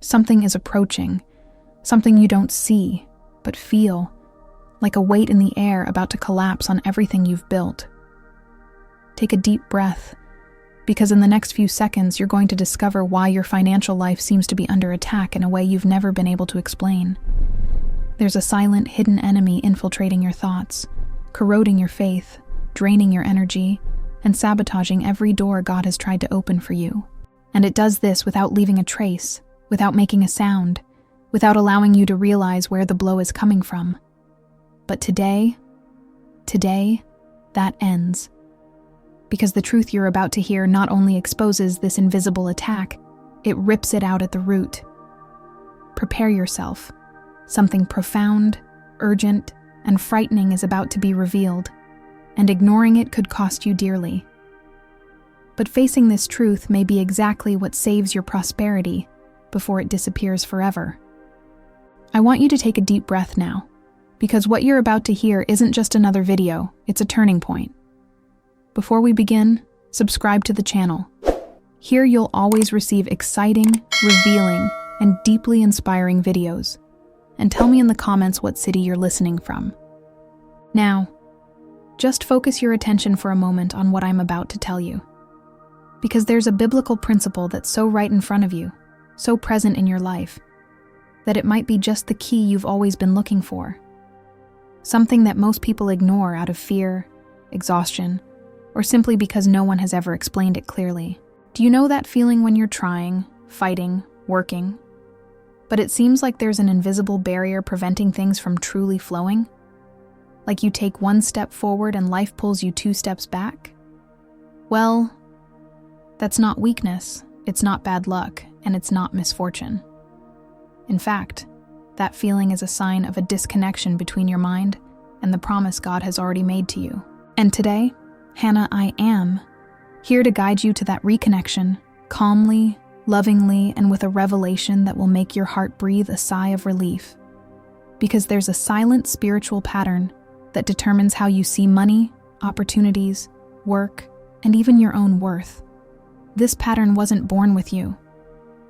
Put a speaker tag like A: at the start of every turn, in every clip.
A: Something is approaching, something you don't see, but feel, like a weight in the air about to collapse on everything you've built. Take a deep breath, because in the next few seconds you're going to discover why your financial life seems to be under attack in a way you've never been able to explain. There's a silent, hidden enemy infiltrating your thoughts, corroding your faith, draining your energy, and sabotaging every door God has tried to open for you. And it does this without leaving a trace, without making a sound, without allowing you to realize where the blow is coming from. But today, that ends. Because the truth you're about to hear not only exposes this invisible attack, it rips it out at the root. Prepare yourself. Something profound, urgent, and frightening is about to be revealed, and ignoring it could cost you dearly. But facing this truth may be exactly what saves your prosperity before it disappears forever. I want you to take a deep breath now, because what you're about to hear isn't just another video, it's a turning point. Before we begin, subscribe to the channel. Here you'll always receive exciting, revealing, and deeply inspiring videos. And tell me in the comments what city you're listening from. Now, just focus your attention for a moment on what I'm about to tell you. Because there's a biblical principle that's so right in front of you, so present in your life, that it might be just the key you've always been looking for. Something that most people ignore out of fear, exhaustion, or simply because no one has ever explained it clearly. Do you know that feeling when you're trying, fighting, working, but it seems like there's an invisible barrier preventing things from truly flowing? Like you take one step forward and life pulls you 2 steps back? Well, that's not weakness, it's not bad luck, and it's not misfortune. In fact, that feeling is a sign of a disconnection between your mind and the promise God has already made to you. And today, Hannah, I am here to guide you to that reconnection, calmly, lovingly, and with a revelation that will make your heart breathe a sigh of relief. Because there's a silent spiritual pattern that determines how you see money, opportunities, work, and even your own worth. This pattern wasn't born with you.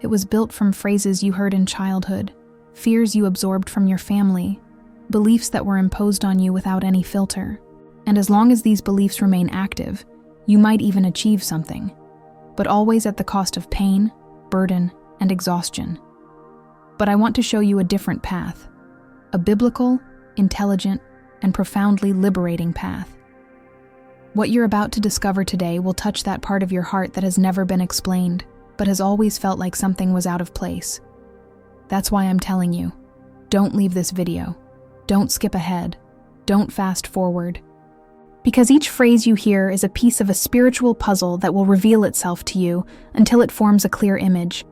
A: It was built from phrases you heard in childhood, fears you absorbed from your family, beliefs that were imposed on you without any filter. And as long as these beliefs remain active, you might even achieve something, but always at the cost of pain, burden, and exhaustion. But I want to show you a different path, a biblical, intelligent, and profoundly liberating path. What you're about to discover today will touch that part of your heart that has never been explained, but has always felt like something was out of place. That's why I'm telling you, don't leave this video. Don't skip ahead. Don't fast forward. Because each phrase you hear is a piece of a spiritual puzzle that will reveal itself to you until it forms a clear image.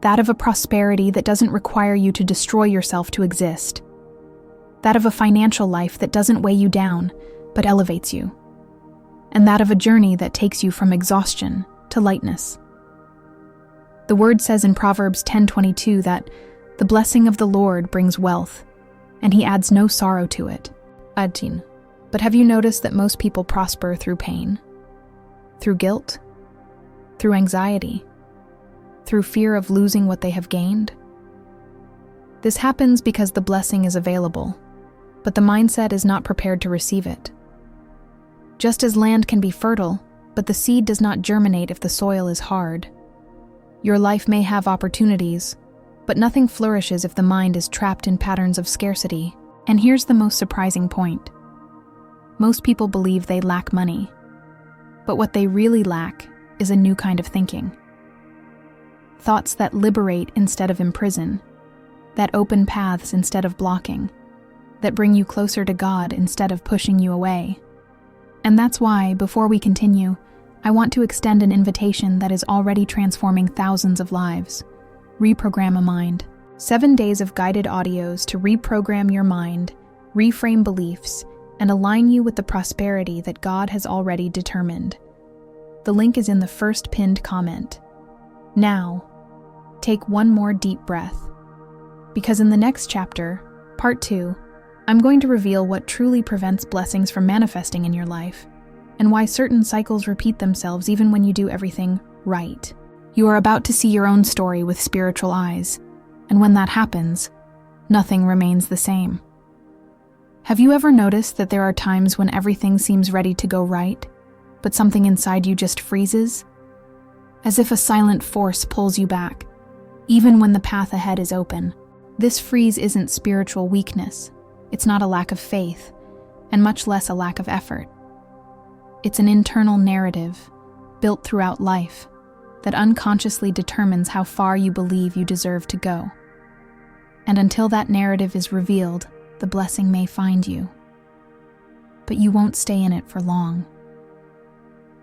A: That of a prosperity that doesn't require you to destroy yourself to exist. That of a financial life that doesn't weigh you down, but elevates you. And that of a journey that takes you from exhaustion to lightness. The word says in Proverbs 10:22 that the blessing of the Lord brings wealth, and he adds no sorrow to it. Adin. But have you noticed that most people prosper through pain? Through guilt? Through anxiety? Through fear of losing what they have gained? This happens because the blessing is available, but the mindset is not prepared to receive it. Just as land can be fertile, but the seed does not germinate if the soil is hard. Your life may have opportunities, but nothing flourishes if the mind is trapped in patterns of scarcity. And here's the most surprising point. Most people believe they lack money, but what they really lack is a new kind of thinking. Thoughts that liberate instead of imprison, that open paths instead of blocking, that bring you closer to God instead of pushing you away. And that's why, before we continue, I want to extend an invitation that is already transforming thousands of lives. Reprogram a Mind. 7 days of guided audios to reprogram your mind, reframe beliefs, and align you with the prosperity that God has already determined. The link is in the first pinned comment. Now, take one more deep breath. Because in the next chapter, part 2, I'm going to reveal what truly prevents blessings from manifesting in your life, and why certain cycles repeat themselves even when you do everything right. You are about to see your own story with spiritual eyes, and when that happens, nothing remains the same. Have you ever noticed that there are times when everything seems ready to go right, but something inside you just freezes? As if a silent force pulls you back, even when the path ahead is open. This freeze isn't spiritual weakness. It's not a lack of faith, and much less a lack of effort. It's an internal narrative, built throughout life, that unconsciously determines how far you believe you deserve to go. And until that narrative is revealed, the blessing may find you. But you won't stay in it for long.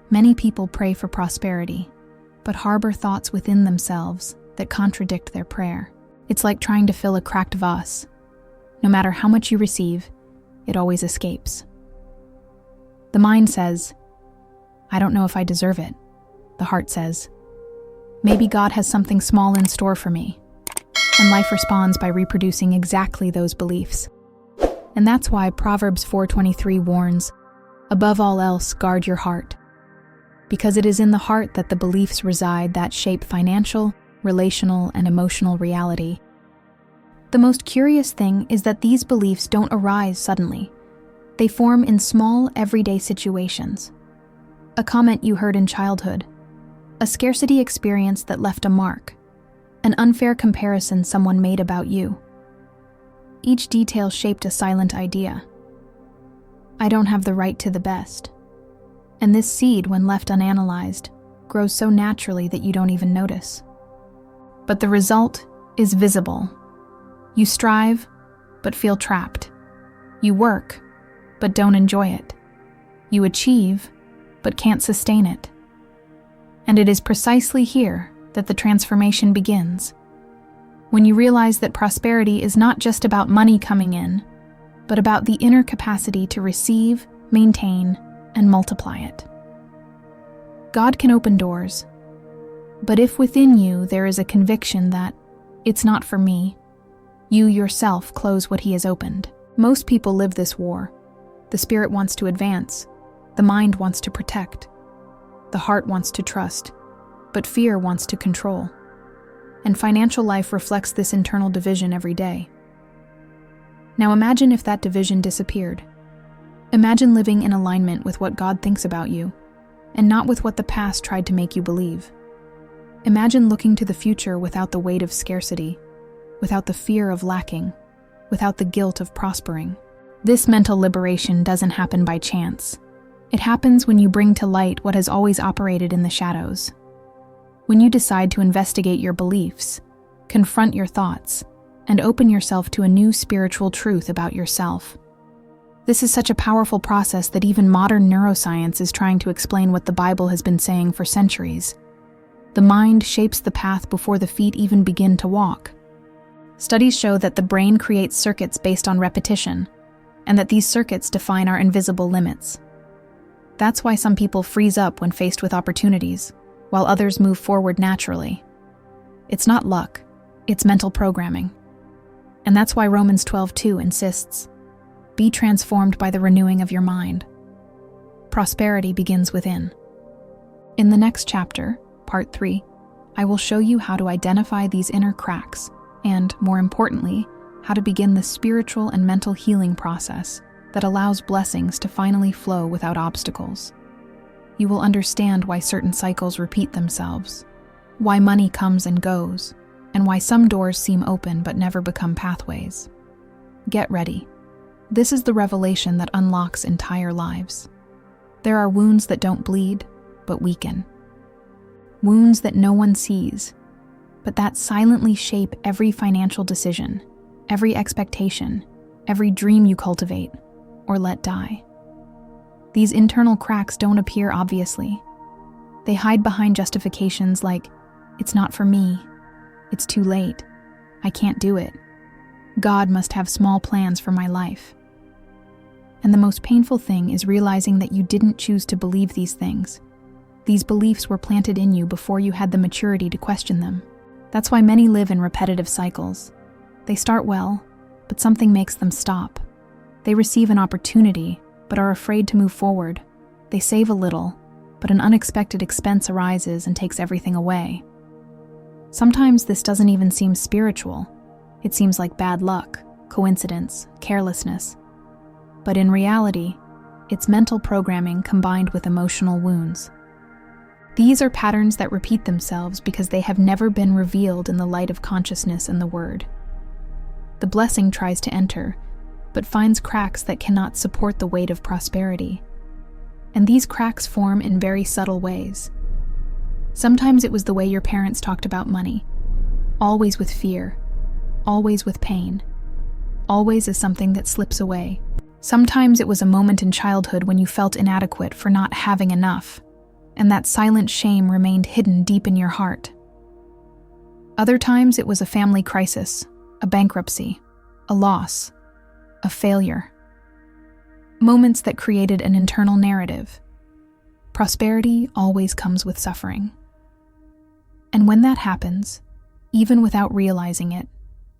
A: Many people pray for prosperity, but harbor thoughts within themselves that contradict their prayer. It's like trying to fill a cracked vase. No matter how much you receive, it always escapes. The mind says, "I don't know if I deserve it." The heart says, "Maybe God has something small in store for me." And life responds by reproducing exactly those beliefs. And that's why Proverbs 4:23 warns, "Above all else, guard your heart." Because it is in the heart that the beliefs reside that shape financial, relational, and emotional reality. The most curious thing is that these beliefs don't arise suddenly. They form in small, everyday situations. A comment you heard in childhood, a scarcity experience that left a mark, an unfair comparison someone made about you. Each detail shaped a silent idea. I don't have the right to the best. And this seed, when left unanalyzed, grows so naturally that you don't even notice. But the result is visible. You strive, but feel trapped. You work, but don't enjoy it. You achieve, but can't sustain it. And it is precisely here that the transformation begins. When you realize that prosperity is not just about money coming in, but about the inner capacity to receive, maintain, and multiply it. God can open doors, but if within you there is a conviction that it's not for me, you yourself close what He has opened. Most people live this war. The spirit wants to advance, the mind wants to protect, the heart wants to trust, but fear wants to control. And financial life reflects this internal division every day. Now imagine if that division disappeared. Imagine living in alignment with what God thinks about you, and not with what the past tried to make you believe. Imagine looking to the future without the weight of scarcity, without the fear of lacking, without the guilt of prospering. This mental liberation doesn't happen by chance. It happens when you bring to light what has always operated in the shadows. When you decide to investigate your beliefs, confront your thoughts, and open yourself to a new spiritual truth about yourself. This is such a powerful process that even modern neuroscience is trying to explain what the Bible has been saying for centuries. The mind shapes the path before the feet even begin to walk. Studies show that the brain creates circuits based on repetition, and that these circuits define our invisible limits. That's why some people freeze up when faced with opportunities, while others move forward naturally. It's not luck, it's mental programming. And that's why Romans 12:2 insists, "Be transformed by the renewing of your mind." Prosperity begins within. In the next chapter, Part 3, I will show you how to identify these inner cracks and, more importantly, how to begin the spiritual and mental healing process that allows blessings to finally flow without obstacles. You will understand why certain cycles repeat themselves, why money comes and goes, and why some doors seem open but never become pathways. Get ready. This is the revelation that unlocks entire lives. There are wounds that don't bleed, but weaken. Wounds that no one sees, but that silently shape every financial decision, every expectation, every dream you cultivate or let die. These internal cracks don't appear obviously. They hide behind justifications like, "It's not for me," "It's too late," "I can't do it," "God must have small plans for my life." And the most painful thing is realizing that you didn't choose to believe these things. These beliefs were planted in you before you had the maturity to question them. That's why many live in repetitive cycles. They start well, but something makes them stop. They receive an opportunity, but are afraid to move forward. They save a little, but an unexpected expense arises and takes everything away. Sometimes this doesn't even seem spiritual. It seems like bad luck, coincidence, carelessness. But in reality, it's mental programming combined with emotional wounds. These are patterns that repeat themselves because they have never been revealed in the light of consciousness and the Word. The blessing tries to enter, but finds cracks that cannot support the weight of prosperity. And these cracks form in very subtle ways. Sometimes it was the way your parents talked about money, always with fear, always with pain, always as something that slips away. Sometimes it was a moment in childhood when you felt inadequate for not having enough, and that silent shame remained hidden deep in your heart. Other times it was a family crisis, a bankruptcy, a loss, a failure. Moments that created an internal narrative. Prosperity always comes with suffering. And when that happens, even without realizing it,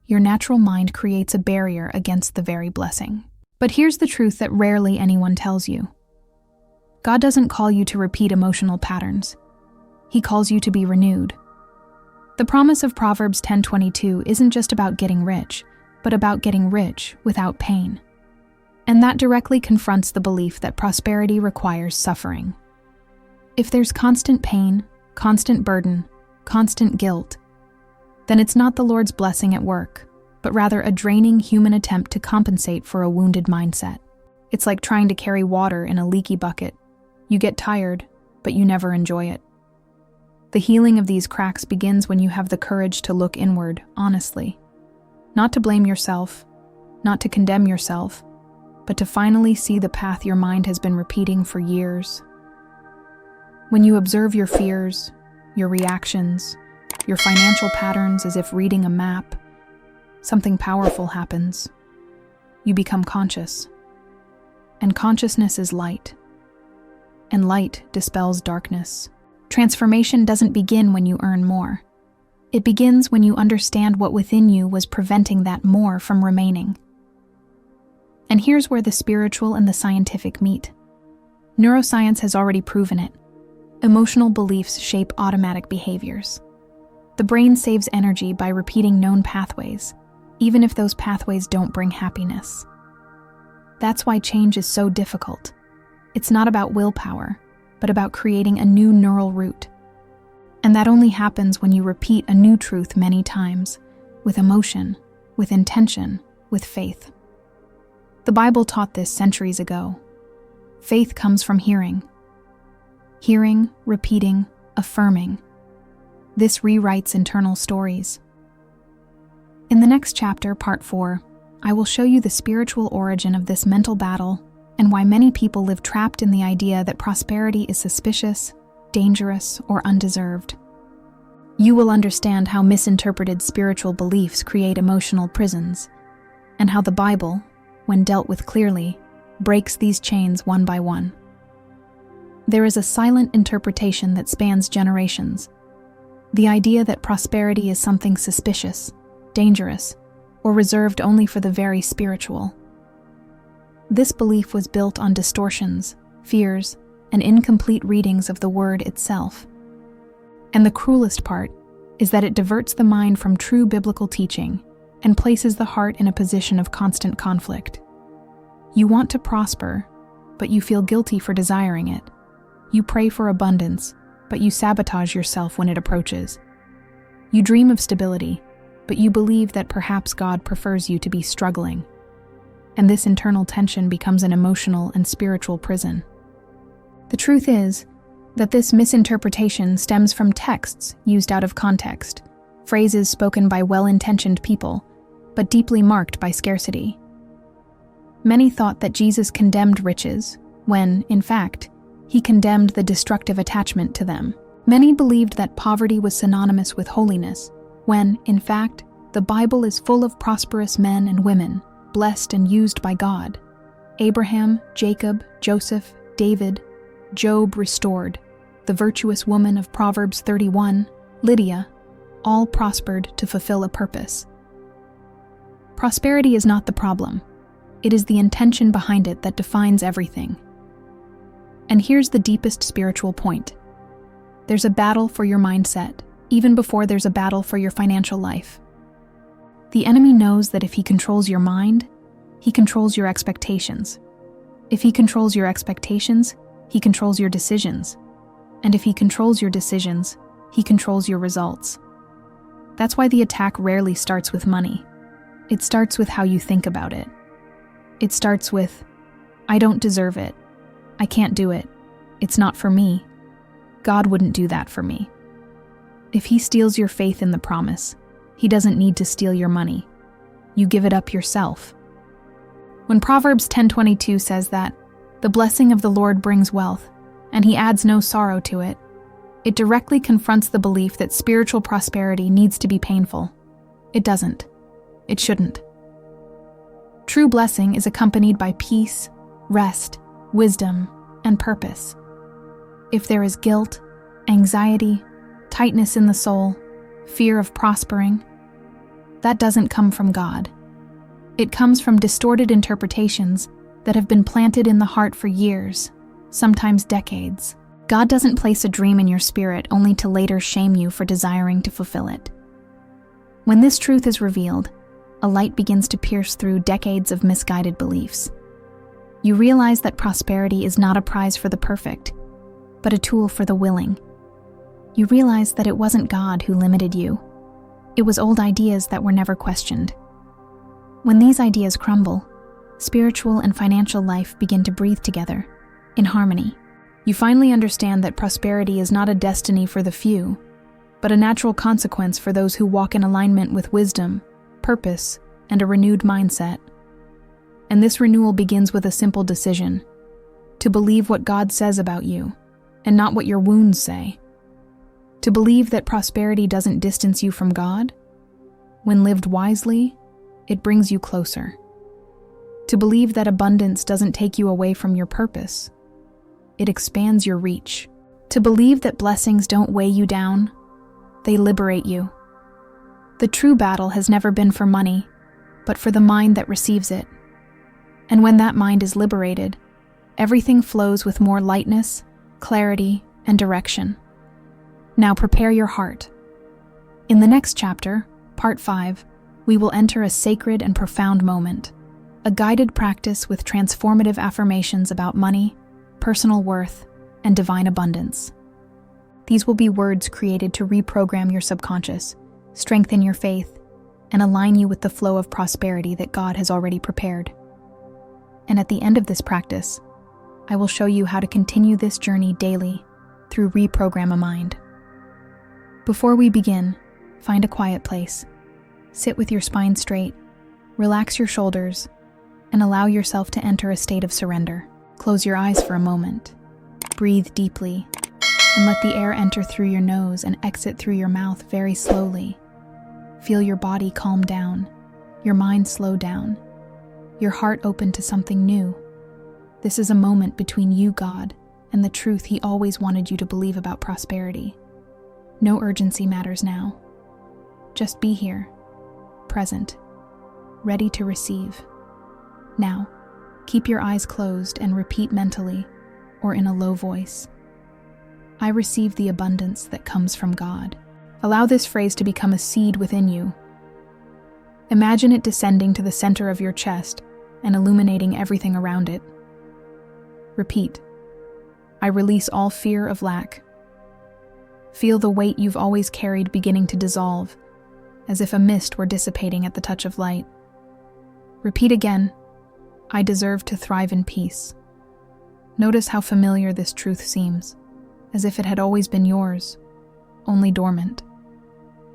A: your natural mind creates a barrier against the very blessing. But here's the truth that rarely anyone tells you. God doesn't call you to repeat emotional patterns. He calls you to be renewed. The promise of Proverbs 10:22 isn't just about getting rich, but about getting rich without pain. And that directly confronts the belief that prosperity requires suffering. If there's constant pain, constant burden, constant guilt, then it's not the Lord's blessing at work, but rather a draining human attempt to compensate for a wounded mindset. It's like trying to carry water in a leaky bucket. You get tired, but you never enjoy it. The healing of these cracks begins when you have the courage to look inward, honestly. Not to blame yourself, not to condemn yourself, but to finally see the path your mind has been repeating for years. When you observe your fears, your reactions, your financial patterns as if reading a map, something powerful happens. You become conscious. And consciousness is light. And light dispels darkness. Transformation doesn't begin when you earn more. It begins when you understand what within you was preventing that more from remaining. And here's where the spiritual and the scientific meet. Neuroscience has already proven it. Emotional beliefs shape automatic behaviors. The brain saves energy by repeating known pathways, even if those pathways don't bring happiness. That's why change is so difficult. It's not about willpower, but about creating a new neural route. And that only happens when you repeat a new truth many times, with emotion, with intention, with faith. The Bible taught this centuries ago. Faith comes from hearing. Hearing, repeating, affirming. This rewrites internal stories. In the next chapter, part 4, I will show you the spiritual origin of this mental battle and why many people live trapped in the idea that prosperity is suspicious, dangerous, or undeserved. You will understand how misinterpreted spiritual beliefs create emotional prisons, and how the Bible, when dealt with clearly, breaks these chains one by one. There is a silent interpretation that spans generations. The idea that prosperity is something suspicious, dangerous, or reserved only for the very spiritual. This belief was built on distortions, fears, and incomplete readings of the Word itself. And the cruelest part is that it diverts the mind from true biblical teaching and places the heart in a position of constant conflict. You want to prosper, but you feel guilty for desiring it. You pray for abundance, but you sabotage yourself when it approaches. You dream of stability, but you believe that perhaps God prefers you to be struggling. And this internal tension becomes an emotional and spiritual prison. The truth is that this misinterpretation stems from texts used out of context, phrases spoken by well-intentioned people, but deeply marked by scarcity. Many thought that Jesus condemned riches, when, in fact, he condemned the destructive attachment to them. Many believed that poverty was synonymous with holiness, when, in fact, the Bible is full of prosperous men and women, blessed and used by God. Abraham, Jacob, Joseph, David, Job restored, the virtuous woman of Proverbs 31, Lydia, all prospered to fulfill a purpose. Prosperity is not the problem. It is the intention behind it that defines everything. And here's the deepest spiritual point. There's a battle for your mindset, even before there's a battle for your financial life. The enemy knows that if he controls your mind, he controls your expectations. If he controls your expectations, he controls your decisions. And if he controls your decisions, he controls your results. That's why the attack rarely starts with money. It starts with how you think about it. It starts with, I don't deserve it. I can't do it. It's not for me. God wouldn't do that for me. If he steals your faith in the promise, he doesn't need to steal your money. You give it up yourself. When Proverbs 10:22 says that, the blessing of the Lord brings wealth, and he adds no sorrow to it, it directly confronts the belief that spiritual prosperity needs to be painful. It doesn't. It shouldn't. True blessing is accompanied by peace, rest, wisdom, and purpose. If there is guilt, anxiety, tightness in the soul, fear of prospering, that doesn't come from God. It comes from distorted interpretations that have been planted in the heart for years, sometimes decades. God doesn't place a dream in your spirit only to later shame you for desiring to fulfill it. When this truth is revealed, a light begins to pierce through decades of misguided beliefs. You realize that prosperity is not a prize for the perfect, but a tool for the willing. You realize that it wasn't God who limited you. It was old ideas that were never questioned. When these ideas crumble, spiritual and financial life begin to breathe together, in harmony. You finally understand that prosperity is not a destiny for the few, but a natural consequence for those who walk in alignment with wisdom, purpose, and a renewed mindset. And this renewal begins with a simple decision: to believe what God says about you, and not what your wounds say. To believe that prosperity doesn't distance you from God. When lived wisely, it brings you closer. To believe that abundance doesn't take you away from your purpose. It expands your reach. To believe that blessings don't weigh you down. They liberate you. The true battle has never been for money, but for the mind that receives it. And when that mind is liberated, everything flows with more lightness, clarity, and direction. Now prepare your heart. In the next chapter, Part 5, we will enter a sacred and profound moment, a guided practice with transformative affirmations about money, personal worth, and divine abundance. These will be words created to reprogram your subconscious, strengthen your faith, and align you with the flow of prosperity that God has already prepared. And at the end of this practice, I will show you how to continue this journey daily through Reprogram a Mind. Before we begin, find a quiet place. Sit with your spine straight, relax your shoulders, and allow yourself to enter a state of surrender. Close your eyes for a moment. Breathe deeply, and let the air enter through your nose and exit through your mouth very slowly. Feel your body calm down, your mind slow down, your heart open to something new. This is a moment between you, God, and the truth He always wanted you to believe about prosperity. No urgency matters now. Just be here, present, ready to receive. Now, keep your eyes closed and repeat mentally, or in a low voice, I receive the abundance that comes from God. Allow this phrase to become a seed within you. Imagine it descending to the center of your chest and illuminating everything around it. Repeat, I release all fear of lack. Feel the weight you've always carried beginning to dissolve, as if a mist were dissipating at the touch of light. Repeat again, I deserve to thrive in peace. Notice how familiar this truth seems, as if it had always been yours, only dormant.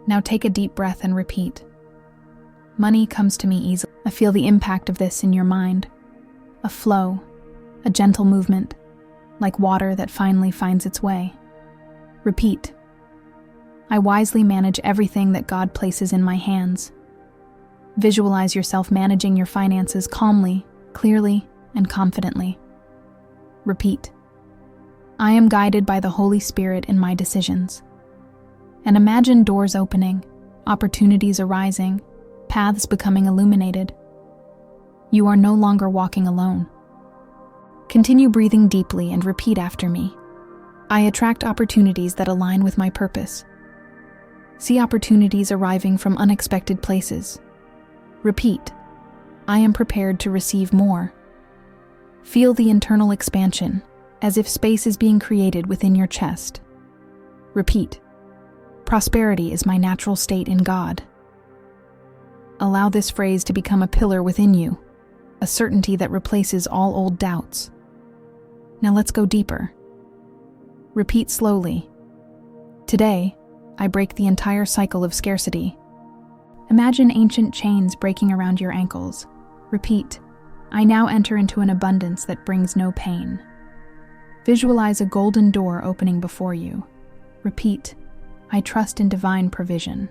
A: Now take a deep breath and repeat. Money comes to me easily. I feel the impact of this in your mind. A flow, a gentle movement, like water that finally finds its way. Repeat. I wisely manage everything that God places in my hands. Visualize yourself managing your finances calmly, clearly, and confidently. Repeat. I am guided by the Holy Spirit in my decisions. And imagine doors opening, opportunities arising, paths becoming illuminated. You are no longer walking alone. Continue breathing deeply and repeat after me. I attract opportunities that align with my purpose. See opportunities arriving from unexpected places. Repeat, I am prepared to receive more. Feel the internal expansion, as if space is being created within your chest. Repeat, prosperity is my natural state in God. Allow this phrase to become a pillar within you, a certainty that replaces all old doubts. Now let's go deeper. Repeat slowly. Today, I break the entire cycle of scarcity. Imagine ancient chains breaking around your ankles. Repeat, I now enter into an abundance that brings no pain. Visualize a golden door opening before you. Repeat, I trust in divine provision.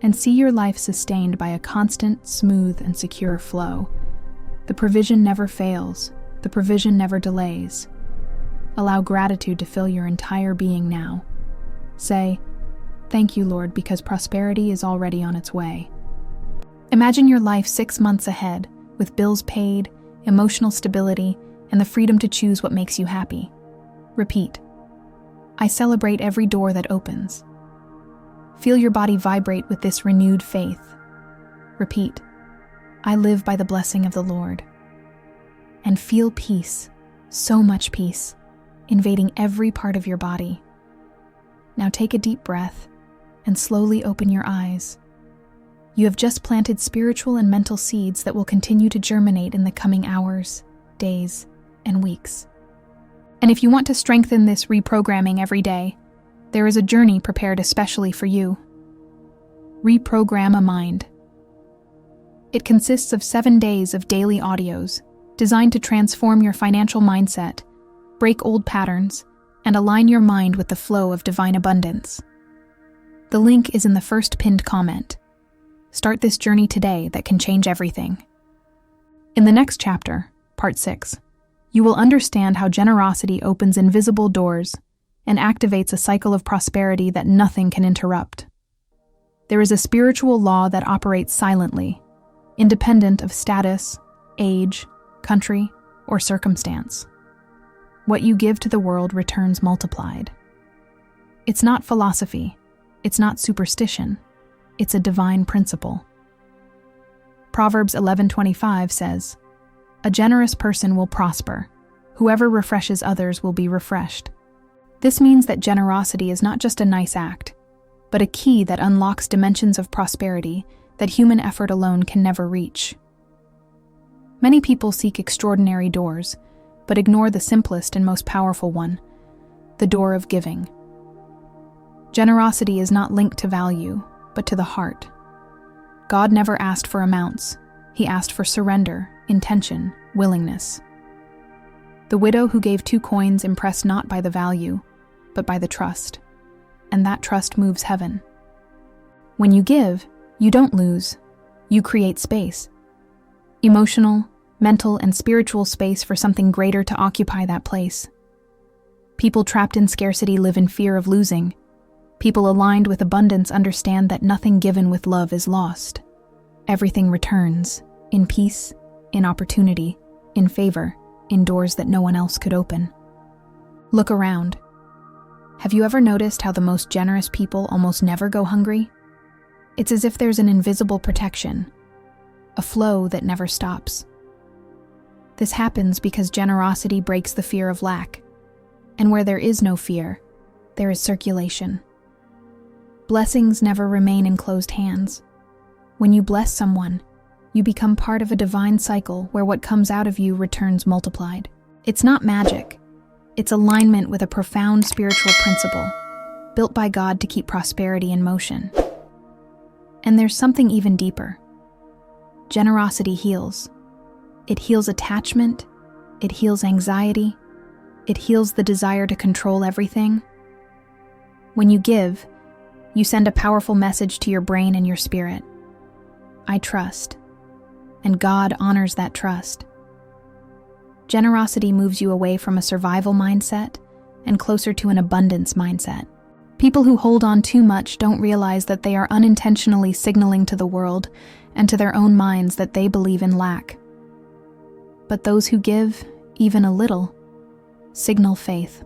A: And see your life sustained by a constant, smooth, and secure flow. The provision never fails. The provision never delays. Allow gratitude to fill your entire being now. Say, thank you, Lord, because prosperity is already on its way. Imagine your life 6 months ahead, with bills paid, emotional stability, and the freedom to choose what makes you happy. Repeat, I celebrate every door that opens. Feel your body vibrate with this renewed faith. Repeat, I live by the blessing of the Lord. And feel peace, so much peace, invading every part of your body. Now take a deep breath and slowly open your eyes. You have just planted spiritual and mental seeds that will continue to germinate in the coming hours, days, and weeks. And if you want to strengthen this reprogramming every day, there is a journey prepared especially for you. Reprogram a Mind. It consists of 7 days of daily audios designed to transform your financial mindset, break old patterns, and align your mind with the flow of divine abundance. The link is in the first pinned comment. Start this journey today that can change everything. In the next chapter, Part 6, you will understand how generosity opens invisible doors and activates a cycle of prosperity that nothing can interrupt. There is a spiritual law that operates silently, independent of status, age, country, or circumstance. What you give to the world returns multiplied. It's not philosophy, it's not superstition, it's a divine principle. Proverbs 11:25 says, "A generous person will prosper. Whoever refreshes others will be refreshed." This means that generosity is not just a nice act, but a key that unlocks dimensions of prosperity that human effort alone can never reach. Many people seek extraordinary doors, but ignore the simplest and most powerful one, the door of giving. Generosity is not linked to value, but to the heart. God never asked for amounts. He asked for surrender, intention, willingness. The widow who gave 2 coins impressed not by the value, but by the trust, and that trust moves heaven. When you give, you don't lose, you create space. Emotional, mental, and spiritual space for something greater to occupy that place. People trapped in scarcity live in fear of losing. People aligned with abundance understand that nothing given with love is lost. Everything returns, in peace, in opportunity, in favor, in doors that no one else could open. Look around. Have you ever noticed how the most generous people almost never go hungry? It's as if there's an invisible protection, a flow that never stops. This happens because generosity breaks the fear of lack, and where there is no fear, there is circulation. Blessings never remain in closed hands. When you bless someone, you become part of a divine cycle where what comes out of you returns multiplied. It's not magic. It's alignment with a profound spiritual principle, built by God to keep prosperity in motion. And there's something even deeper. Generosity heals. It heals attachment, it heals anxiety, it heals the desire to control everything. When you give, you send a powerful message to your brain and your spirit. I trust, and God honors that trust. Generosity moves you away from a survival mindset and closer to an abundance mindset. People who hold on too much don't realize that they are unintentionally signaling to the world and to their own minds that they believe in lack. But those who give, even a little, signal faith.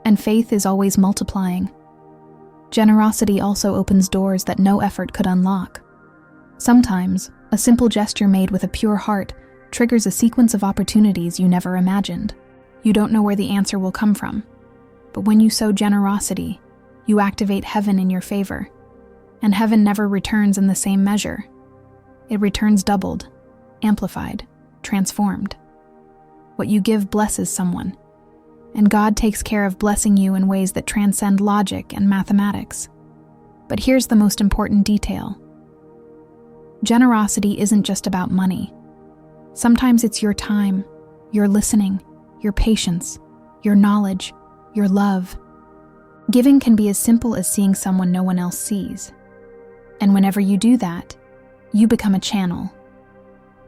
A: And faith is always multiplying. Generosity also opens doors that no effort could unlock. Sometimes, a simple gesture made with a pure heart triggers a sequence of opportunities you never imagined. You don't know where the answer will come from, but when you sow generosity, you activate heaven in your favor. And heaven never returns in the same measure. It returns doubled, amplified, transformed. What you give blesses someone, and God takes care of blessing you in ways that transcend logic and mathematics. But here's the most important detail. Generosity isn't just about money. Sometimes it's your time, your listening, your patience, your knowledge, your love. Giving can be as simple as seeing someone no one else sees. And whenever you do that, you become a channel.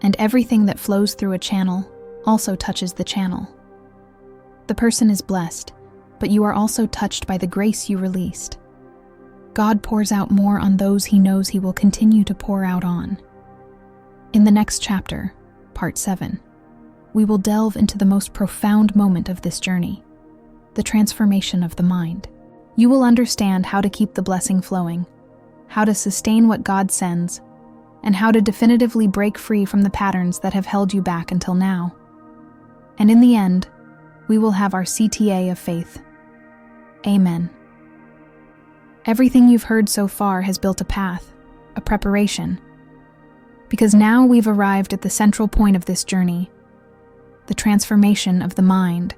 A: And everything that flows through a channel also touches the channel. The person is blessed, but you are also touched by the grace you released. God pours out more on those he knows he will continue to pour out on. In the next chapter, Part 7, we will delve into the most profound moment of this journey, the transformation of the mind. You will understand how to keep the blessing flowing, how to sustain what God sends, and how to definitively break free from the patterns that have held you back until now. And in the end, we will have our CTA of faith. Amen. Everything you've heard so far has built a path, a preparation, because now we've arrived at the central point of this journey, the transformation of the mind.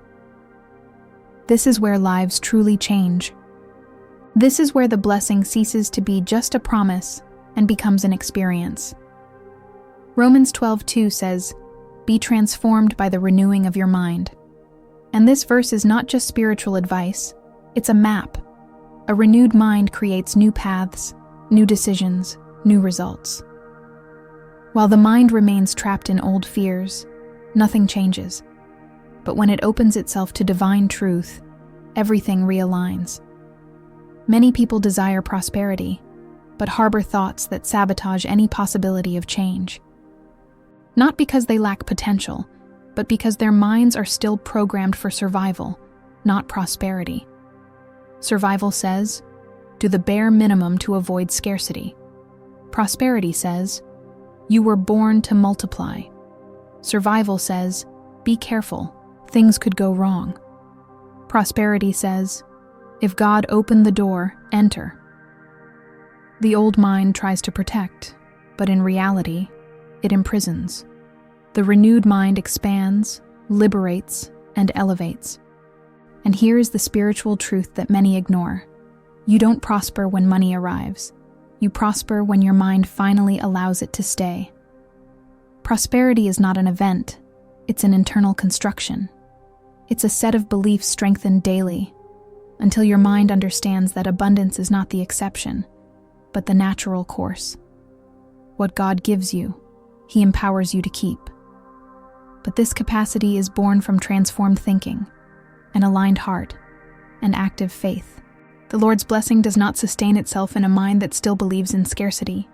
A: This is where lives truly change. This is where the blessing ceases to be just a promise and becomes an experience. Romans 12:2 says, "Be transformed by the renewing of your mind." And this verse is not just spiritual advice, it's a map. A renewed mind creates new paths, new decisions, new results. While the mind remains trapped in old fears, nothing changes. But when it opens itself to divine truth, everything realigns. Many people desire prosperity, but harbor thoughts that sabotage any possibility of change. Not because they lack potential, but because their minds are still programmed for survival, not prosperity. Survival says, do the bare minimum to avoid scarcity. Prosperity says, you were born to multiply. Survival says, be careful, things could go wrong. Prosperity says, if God opened the door, enter. The old mind tries to protect, but in reality, it imprisons. The renewed mind expands, liberates, and elevates. And here is the spiritual truth that many ignore. You don't prosper when money arrives. You prosper when your mind finally allows it to stay. Prosperity is not an event, it's an internal construction. It's a set of beliefs strengthened daily, until your mind understands that abundance is not the exception, but the natural course. What God gives you, He empowers you to keep. But this capacity is born from transformed thinking, an aligned heart, and active faith. The Lord's blessing does not sustain itself in a mind that still believes in scarcity.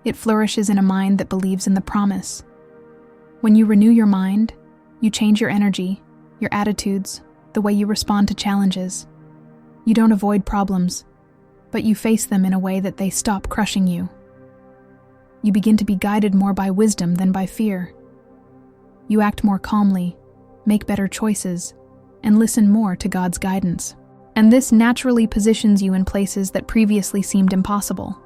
A: It flourishes in a mind that believes in the promise. When you renew your mind, you change your energy, your attitudes, the way you respond to challenges. You don't avoid problems, but you face them in a way that they stop crushing you. You begin to be guided more by wisdom than by fear. You act more calmly, make better choices, and listen more to God's guidance. And this naturally positions you in places that previously seemed impossible.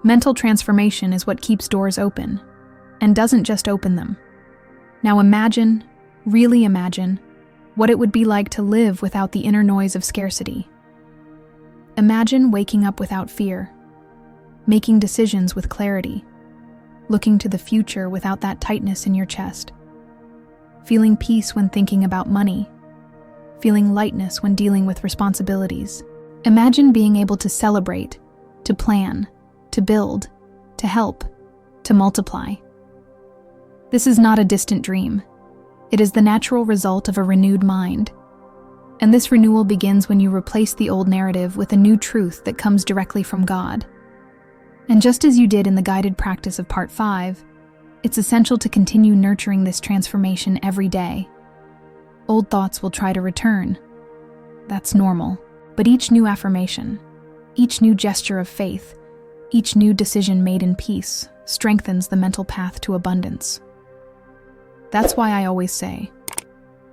A: Mental transformation is what keeps doors open, and doesn't just open them. Now imagine, really imagine, what it would be like to live without the inner noise of scarcity. Imagine waking up without fear, making decisions with clarity, looking to the future without that tightness in your chest, feeling peace when thinking about money, feeling lightness when dealing with responsibilities. Imagine being able to celebrate, to plan, to build, to help, to multiply. This is not a distant dream. It is the natural result of a renewed mind. And this renewal begins when you replace the old narrative with a new truth that comes directly from God. And just as you did in the guided practice of Part 5, it's essential to continue nurturing this transformation every day. Old thoughts will try to return. That's normal. But each new affirmation, Each new gesture of faith, each new decision made in peace, strengthens the mental path to abundance. That's why I always say,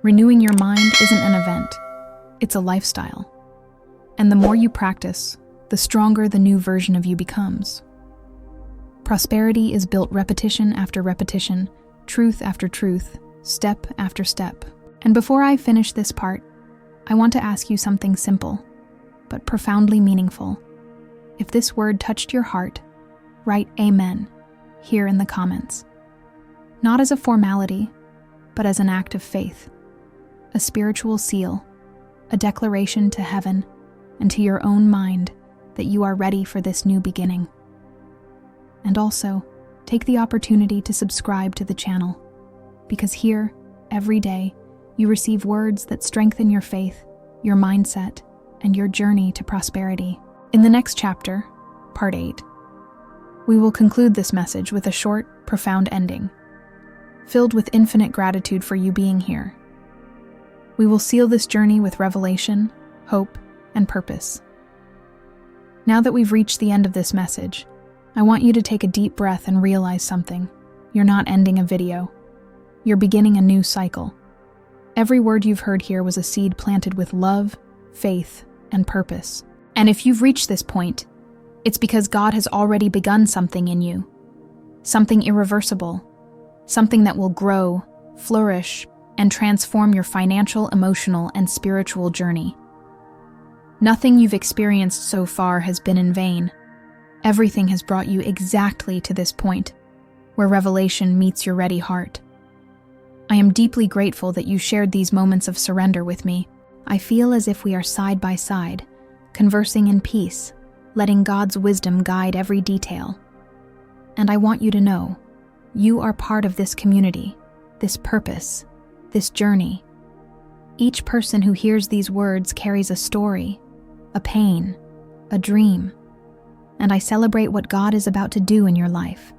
A: renewing your mind isn't an event, it's a lifestyle. And the more you practice, the stronger the new version of you becomes. Prosperity is built repetition after repetition, truth after truth, step after step. And before I finish this part, I want to ask you something simple, but profoundly meaningful. If this word touched your heart, write Amen here in the comments. Not as a formality, but as an act of faith, a spiritual seal, a declaration to heaven and to your own mind that you are ready for this new beginning. And also, take the opportunity to subscribe to the channel, because here, every day, you receive words that strengthen your faith, your mindset, and your journey to prosperity. In the next chapter, Part 8, we will conclude this message with a short, profound ending, filled with infinite gratitude for you being here. We will seal this journey with revelation, hope, and purpose. Now that we've reached the end of this message, I want you to take a deep breath and realize something. You're not ending a video. You're beginning a new cycle. Every word you've heard here was a seed planted with love, faith, and purpose. And if you've reached this point, it's because God has already begun something in you. Something irreversible. Something that will grow, flourish, and transform your financial, emotional, and spiritual journey. Nothing you've experienced so far has been in vain. Everything has brought you exactly to this point, where revelation meets your ready heart. I am deeply grateful that you shared these moments of surrender with me. I feel as if we are side by side, conversing in peace, letting God's wisdom guide every detail. And I want you to know, you are part of this community, this purpose, this journey. Each person who hears these words carries a story, a pain, a dream, and I celebrate what God is about to do in your life.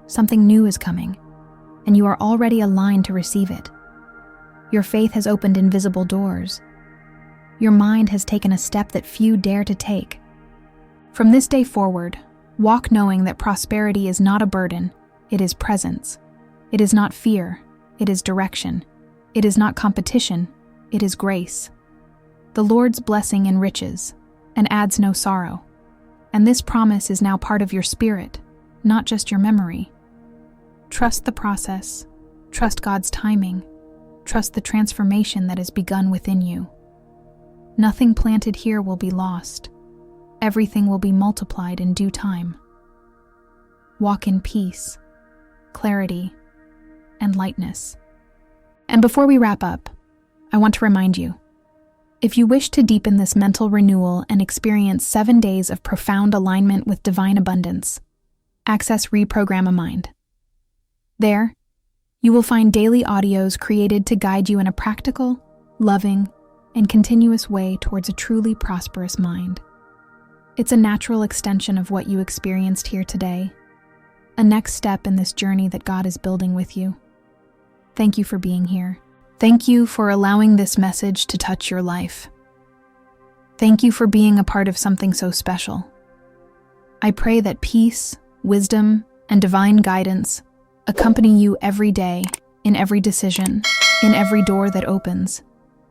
A: Something new is coming, and you are already aligned to receive it. Your faith has opened invisible doors. Your mind has taken a step that few dare to take. From this day forward, walk knowing that prosperity is not a burden, it is presence. It is not fear, it is direction. It is not competition, it is grace. The Lord's blessing enriches and adds no sorrow. And this promise is now part of your spirit, not just your memory. Trust the process, trust God's timing, trust the transformation that has begun within you. Nothing planted here will be lost. Everything will be multiplied in due time. Walk in peace, clarity, and lightness. And before we wrap up, I want to remind you, if you wish to deepen this mental renewal and experience 7 days of profound alignment with divine abundance, access Reprogram a Mind. There, you will find daily audios created to guide you in a practical, loving, and continuous way towards a truly prosperous mind. It's a natural extension of what you experienced here today, a next step in this journey that God is building with you. Thank you for being here. Thank you for allowing this message to touch your life. Thank you for being a part of something so special. I pray that peace, wisdom, and divine guidance accompany you every day, in every decision, in every door that opens,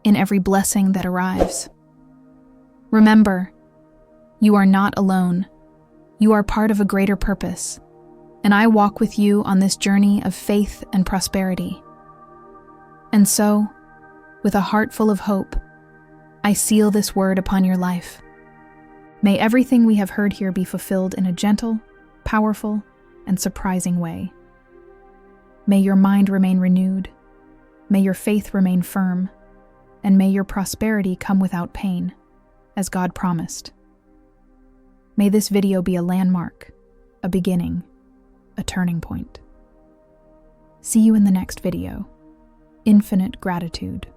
A: in every blessing that arrives. Remember, you are not alone. You are part of a greater purpose, and I walk with you on this journey of faith and prosperity. And so, with a heart full of hope, I seal this word upon your life. May everything we have heard here be fulfilled in a gentle, powerful, and surprising way. May your mind remain renewed, may your faith remain firm, and may your prosperity come without pain, as God promised. May this video be a landmark, a beginning, a turning point. See you in the next video. Infinite gratitude.